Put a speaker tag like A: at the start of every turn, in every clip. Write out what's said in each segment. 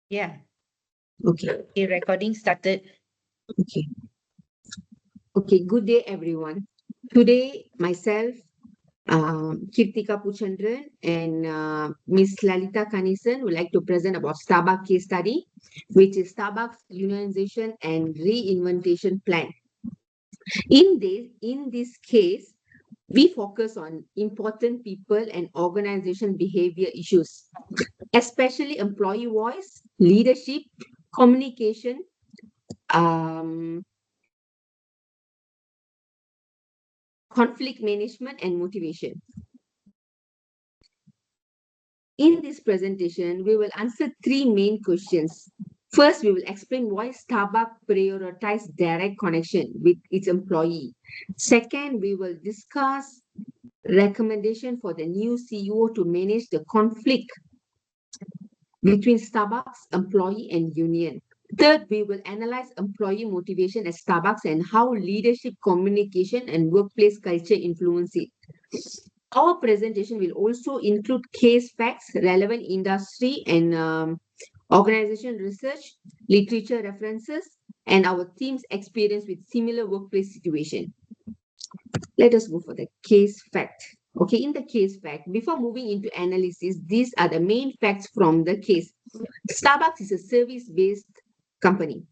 A: Yeah.
B: Okay.
A: The recording started.
B: Okay. Okay. Good day, everyone. Today, myself, Kirtika Puchandran, and Miss Lalita Kanisan would like to present about Starbucks case study, which is Starbucks unionization and reinventation plan. In this case, we focus on important people and organization behavior issues, especially employee voice, leadership, communication, um, conflict management, and motivation. In this presentation, we will answer three main questions. First, we will explain why Starbucks prioritizes direct connection with its employee. Second, we will discuss recommendation for the new CEO to manage the conflict between Starbucks employee and union. Third, we will analyze employee motivation at Starbucks and how leadership, communication, and workplace culture influence it. Our presentation will also include case facts, relevant industry and organization research, literature references, and our team's experience with similar workplace situation. Let us go for the case fact. Okay, in the case fact, before moving into analysis, these are the main facts from the case. Starbucks is a service-based company.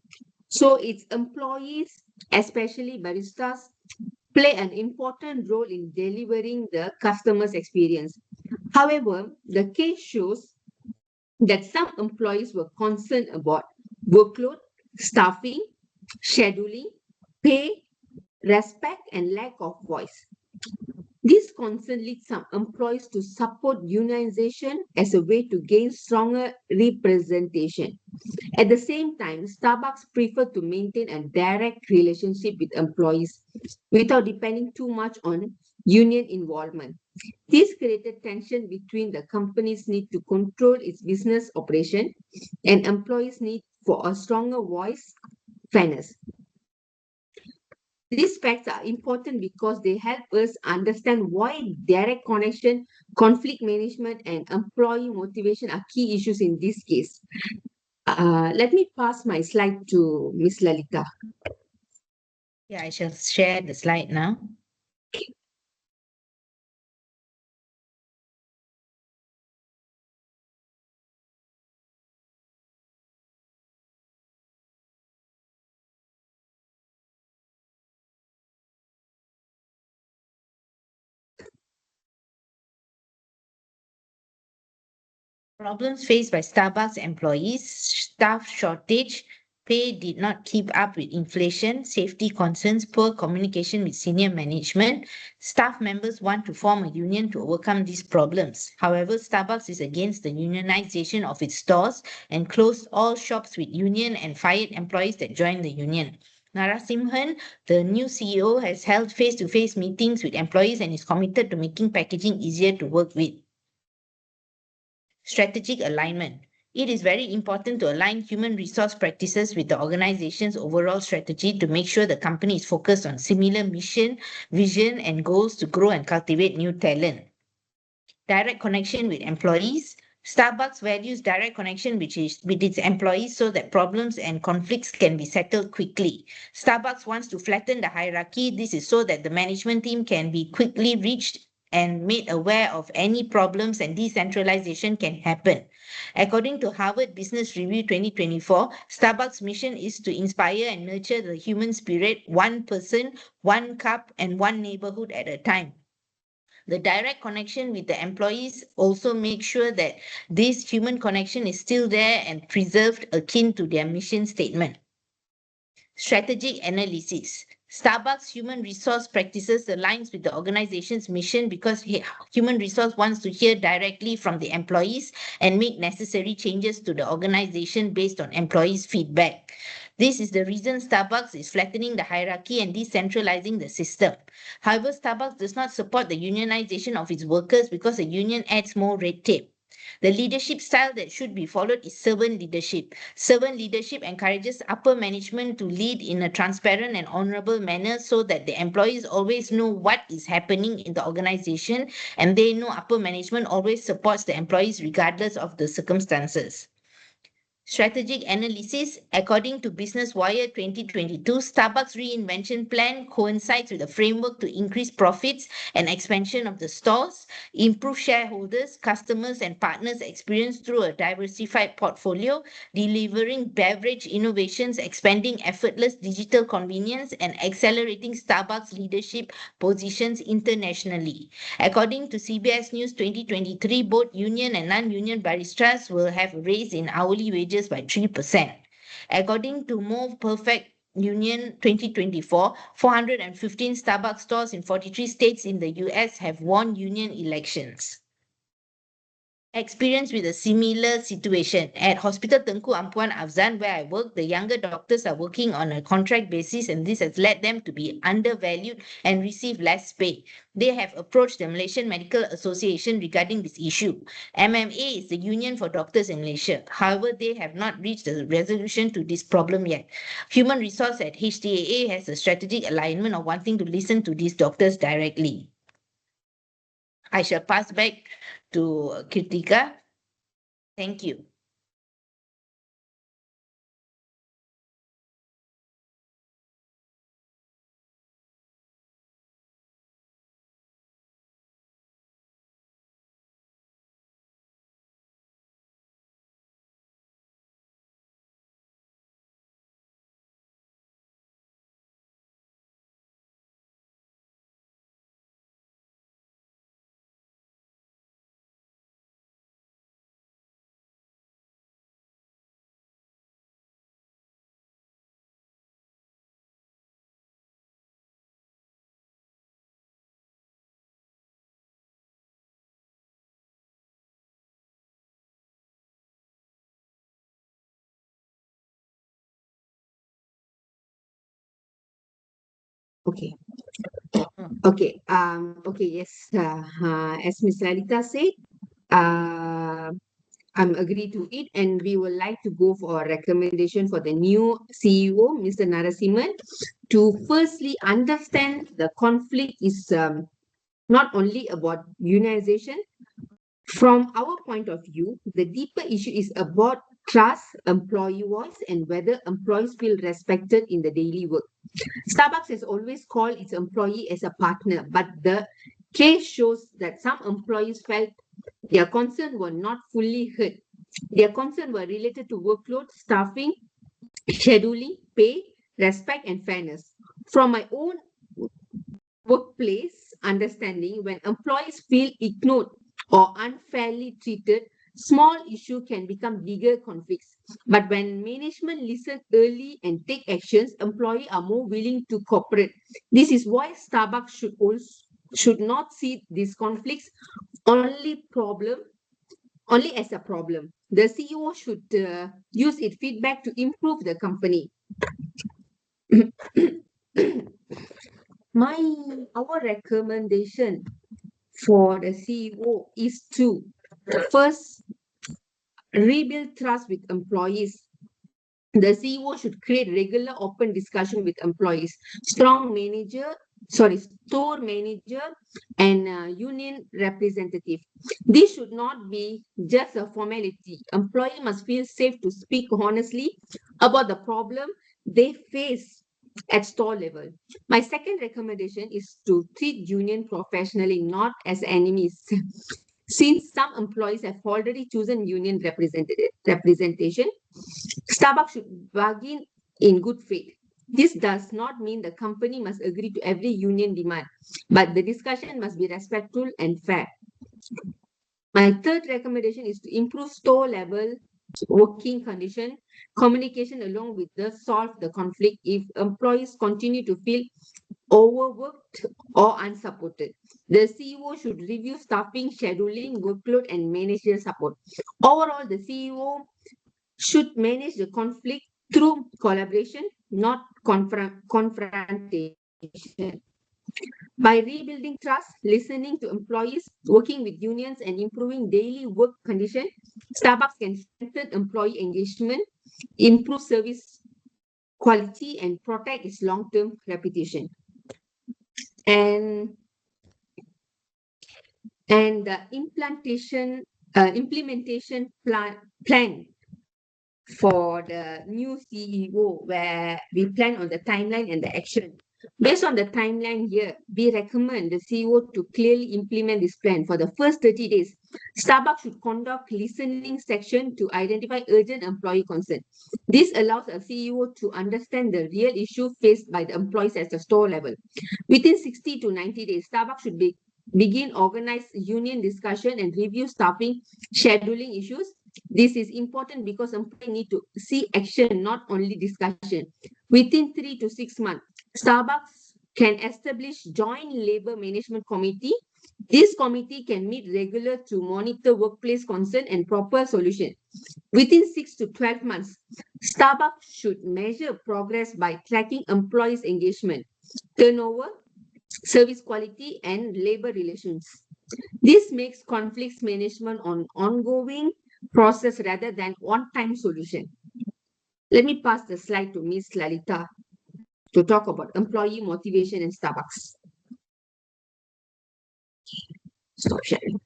B: So its employees, especially baristas, play an important role in delivering the customer's experience. However, the case shows that some employees were concerned about workload, staffing, scheduling, pay, respect, and lack of voice. This concern leads some employees to support unionization as a way to gain stronger representation. At the same time, Starbucks preferred to maintain a direct relationship with employees without depending too much on union involvement. This created tension between the company's need to control its business operation and employees' need for a stronger voice, fairness. These facts are important because they help us understand why direct connection, conflict management, and employee motivation are key issues in this case. Let me pass my slide to Miss Lalita.
A: Yeah, I shall share the slide now. Problems faced by Starbucks employees, staff shortage, pay did not keep up with inflation, safety concerns, poor communication with senior management. Staff members want to form a union to overcome these problems. However, Starbucks is against the unionization of its stores and closed all shops with union and fired employees that joined the union. Narasimhan, the new CEO, has held face-to-face meetings with employees and is committed to making packaging easier to work with. Strategic alignment. It is very important to align human resource practices with the organization's overall strategy to make sure the company is focused on similar mission, vision, and goals to grow and cultivate new talent. Direct connection with employees. Starbucks values direct connection with its employees so that problems and conflicts can be settled quickly. Starbucks wants to flatten the hierarchy. This is so that the management team can be quickly reached and made aware of any problems and decentralization can happen. According to Harvard Business Review 2024, Starbucks' mission is to inspire and nurture the human spirit, one person, one cup, and one neighborhood at a time. The direct connection with the employees also make sure that this human connection is still there and preserved akin to their mission statement. Strategic analysis. Starbucks human resource practices aligns with the organization's mission because human resource wants to hear directly from the employees and make necessary changes to the organization based on employees' feedback. This is the reason Starbucks is flattening the hierarchy and decentralizing the system. However, Starbucks does not support the unionization of its workers because a union adds more red tape. The leadership style that should be followed is servant leadership. Servant leadership encourages upper management to lead in a transparent and honorable manner so that the employees always know what is happening in the organization and they know upper management always supports the employees regardless of the circumstances. Strategic analysis. According to Business Wire 2022, Starbucks' reinvention plan coincides with a framework to increase profits and expansion of the stores, improve shareholders, customers, and partners' experience through a diversified portfolio, delivering beverage innovations, expanding effortless digital convenience, and accelerating Starbucks' leadership positions internationally. According to CBS News 2023, both union and non-union baristas will have a raise in hourly wages by 3%. According to More Perfect Union 2024, 415 Starbucks stores in 43 states in the US have won union elections. Experience with a similar situation. At Hospital Tengku Ampuan Afzan, where I work, the younger doctors are working on a contract basis, and this has led them to be undervalued and receive less pay. They have approached the Malaysian Medical Association regarding this issue. MMA is the union for doctors in Malaysia. However, they have not reached a resolution to this problem yet. Human Resource at HTAA has a strategic alignment of wanting to listen to these doctors directly. I shall pass back to Kritika. Thank you.
B: Okay. Okay. Okay. Yes. As Ms. Lalita said, uh, I'm agree to it, and we would like to go for a recommendation for the new CEO, Mr. Narasimhan, to firstly understand the conflict is not only about unionization. From our point of view, the deeper issue is about trust, employee voice, and whether employees feel respected in the daily work. Starbucks has always called its employee as a partner, but the case shows that some employees felt their concerns were not fully heard. Their concerns were related to workload, staffing, scheduling, pay, respect, and fairness. From my own workplace understanding, when employees feel ignored or unfairly treated, small issue can become bigger conflicts. But when management listen early and take actions, employees are more willing to cooperate. This is why Starbucks should not see these conflicts only as a problem. The CEO should use its feedback to improve the company. Our recommendation for the CEO is to first rebuild trust with employees. The CEO should create regular open discussion with employees, store manager and union representative. This should not be just a formality. Employee must feel safe to speak honestly about the problem they face at store level. My second recommendation is to treat union professionally, not as enemies. Since some employees have already chosen union representation, Starbucks should bargain in good faith. This does not mean the company must agree to every union demand, but the discussion must be respectful and fair. My third recommendation is to improve store level working condition, communication along with the solve the conflict if employees continue to feel overworked or unsupported. The CEO should review staffing, scheduling, workload, and managerial support. Overall, the CEO should manage the conflict through collaboration, not confrontation. By rebuilding trust, listening to employees, working with unions, and improving daily work conditions, Starbucks can strengthen employee engagement, improve service quality, and protect its long-term reputation. And the implementation plan for the new CEO, where we plan on the timeline and the action. Based on the timeline here, we recommend the CEO to clearly implement this plan. For the first 30 days, Starbucks should conduct listening section to identify urgent employee concern. This allows a CEO to understand the real issue faced by the employees at the store level. Within 60 to 90 days, Starbucks should begin organized union discussion and review staffing scheduling issues. This is important because employees need to see action, not only discussion. Within 3 to 6 months, Starbucks can establish joint labor management committee. This committee can meet regular to monitor workplace concern and proper solution. Within 6 to 12 months, Starbucks should measure progress by tracking employees' engagement, turnover, service quality, and labor relations. This makes conflicts management an ongoing process rather than one-time solution. Let me pass the slide to Ms. Lalita to talk about employee motivation in Starbucks. Stop sharing.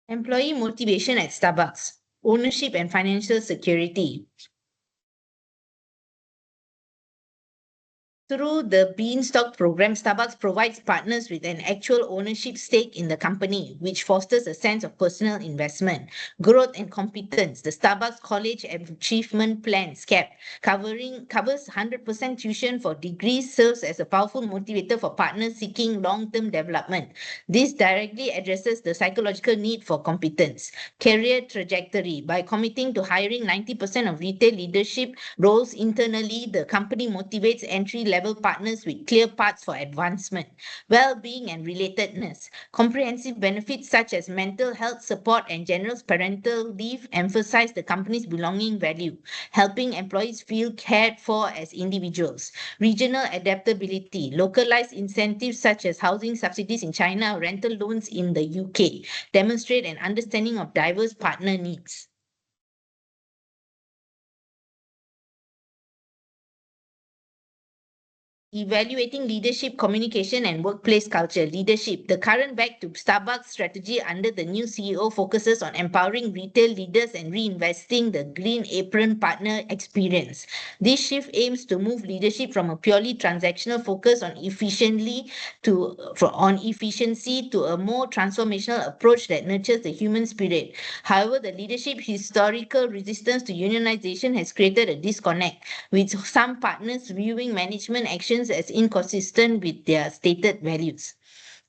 A: Employee motivation at Starbucks, ownership and financial security. Through the Beanstalk program, Starbucks provides partners with an actual ownership stake in the company, which fosters a sense of personal investment, growth, and competence. The Starbucks College Achievement Plan, SCAP, covers 100% tuition for degrees, serves as a powerful motivator for partners seeking long-term development. This directly addresses the psychological need for competence. Career trajectory. By committing to hiring 90% of retail leadership roles internally, the company motivates entry-level partners with clear paths for advancement. Well-being and relatedness. Comprehensive benefits such as mental health support and generous parental leave emphasize the company's belonging value, helping employees feel cared for as individuals. Regional adaptability. Localized incentives such as housing subsidies in China or rental loans in the UK demonstrate an understanding of diverse partner needs. Evaluating leadership, communication, and workplace culture. Leadership. The current Back to Starbucks strategy under the new CEO focuses on empowering retail leaders and reinvesting the green apron partner experience. This shift aims to move leadership from a purely transactional focus on efficiency to a more transformational approach that nurtures the human spirit. However, the leadership's historical resistance to unionization has created a disconnect, with some partners viewing management actions as inconsistent with their stated values.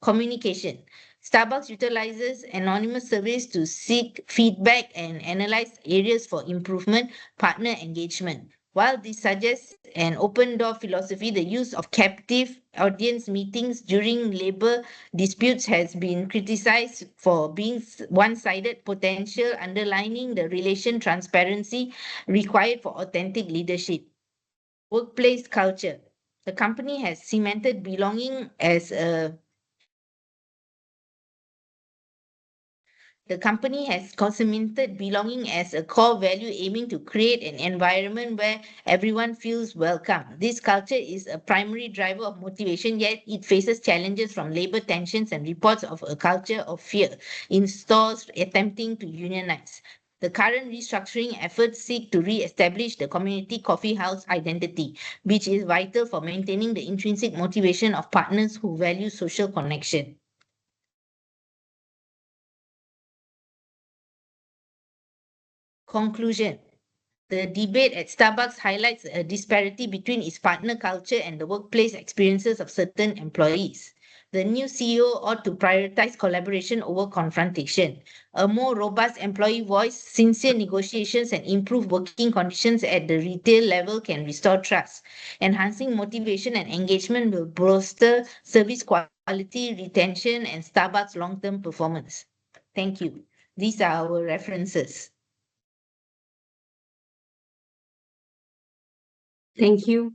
A: Communication. Starbucks utilizes anonymous surveys to seek feedback and analyze areas for improvement, partner engagement. While this suggests an open door philosophy, the use of captive audience meetings during labor disputes has been criticized for being one-sided potential, underlining the relation transparency required for authentic leadership. Workplace culture. The company has cemented belonging as a The company has cemented belonging as a core value, aiming to create an environment where everyone feels welcome. This culture is a primary driver of motivation, yet it faces challenges from labor tensions and reports of a culture of fear in stores attempting to unionize. The current restructuring efforts seek to re-establish the community coffee house identity, which is vital for maintaining the intrinsic motivation of partners who value social connection. Conclusion. The debate at Starbucks highlights a disparity between its partner culture and the workplace experiences of certain employees. The new CEO ought to prioritize collaboration over confrontation. A more robust employee voice, sincere negotiations, and improved working conditions at the retail level can restore trust. Enhancing motivation and engagement will bolster service quality, retention, and Starbucks' long-term performance. Thank you. These are our references.
B: Thank you.